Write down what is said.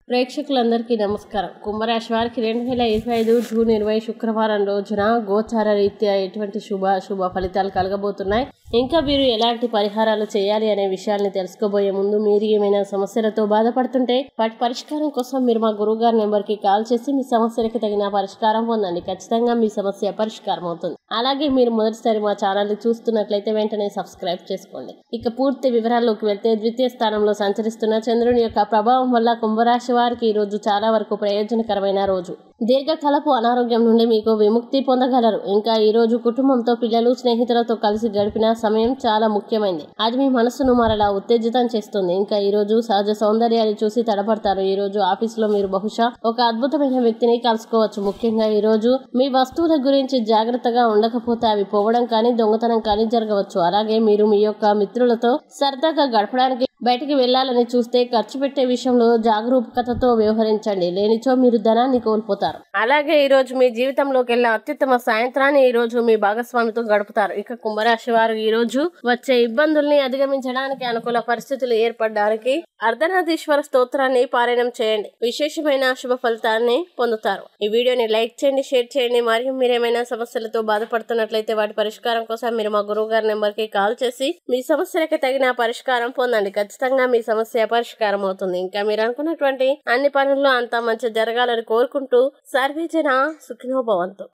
ప్రేక్షకులందరికీ నమస్కారం. కుంభరాశి వారికి 2025 జూన్ 20 శుక్రవారం రోజున గోచార రీత్యా ఎటువంటి శుభ ఫలితాలు కలగబోతున్నాయి. ఇంకా మీరు ఎలాంటి పరిహారాలు చేయాలి అనే విషయాల్ని తెలుసుకోబోయే ముందు మీరు ఏమైనా సమస్యలతో బాధపడుతుంటే వాటి పరిష్కారం కోసం మీరు మా గురువుగారి నెంబర్కి కాల్ చేసి మీ సమస్యలకు తగిన పరిష్కారం పొందండి. ఖచ్చితంగా మీ సమస్య పరిష్కారం అవుతుంది. అలాగే మీరు మొదటిసారి మా ఛానల్ని చూస్తున్నట్లయితే వెంటనే సబ్స్క్రైబ్ చేసుకోండి. ఇక పూర్తి వివరాల్లోకి వెళ్తే ద్వితీయ స్థానంలో సంచరిస్తున్న చంద్రుని యొక్క ప్రభావం వల్ల కుంభరాశి వారికి ఈ రోజు చాలా వరకు ప్రయోజనకరమైన రోజు. దీర్ఘకాలపు అనారోగ్యం నుండి మీకు విముక్తి పొందగలరు. ఇంకా ఈ రోజు కుటుంబంతో, పిల్లలు, స్నేహితులతో కలిసి గడిపిన సమయం చాలా ముఖ్యమైనది. అది మీ మనసును మరలా ఉత్తేజితం చేస్తుంది. ఇంకా ఈ రోజు సహజ సౌందర్యాన్ని చూసి తడబడతారు. ఈ రోజు ఆఫీసులో మీరు బహుశా ఒక అద్భుతమైన వ్యక్తిని కలుసుకోవచ్చు. ముఖ్యంగా ఈ రోజు మీ వస్తువుల గురించి జాగ్రత్తగా ఉండకపోతే అవి పోవడం కానీ, దొంగతనం కానీ జరగవచ్చు. అలాగే మీరు మీ యొక్క మిత్రులతో సరదాగా గడపడానికి బయటికి వెళ్లాలని చూస్తే ఖర్చు పెట్టే విషయంలో జాగరూకతతో వ్యవహరించండి. లేనిచో మీరు ధనాన్ని కోల్పోతారు. అలాగే ఈ రోజు మీ జీవితంలోకి వెళ్ళిన అత్యుత్తమ సాయంత్రాన్ని ఈ రోజు మీ భాగస్వామితో గడుపుతారు. ఇక కుంభరాశి వారు ఈ రోజు వచ్చే ఇబ్బందుల్ని అధిగమించడానికి, అనుకూల పరిస్థితులు ఏర్పడడానికి అర్ధనారీశ్వర స్తోత్రాన్ని పారాయణం చేయండి. విశేషమైన శుభ ఫలితాన్ని పొందుతారు. ఈ వీడియోని లైక్ చేయండి, షేర్ చేయండి. మరియు మీరేమైనా సమస్యలతో బాధపడుతున్నట్లయితే వాటి పరిష్కారం కోసం మీరు మా గురువు గారి నెంబర్ కి కాల్ చేసి మీ సమస్యలకు తగిన పరిష్కారం పొందండి. ఖచ్చితంగా మీ సమస్య పరిష్కారం అవుతుంది. ఇంకా మీరు అనుకున్నటువంటి అన్ని పనుల్లో అంతా మంచి జరగాలని కోరుకుంటూ సర్వేజన సుఖినో భవంతు.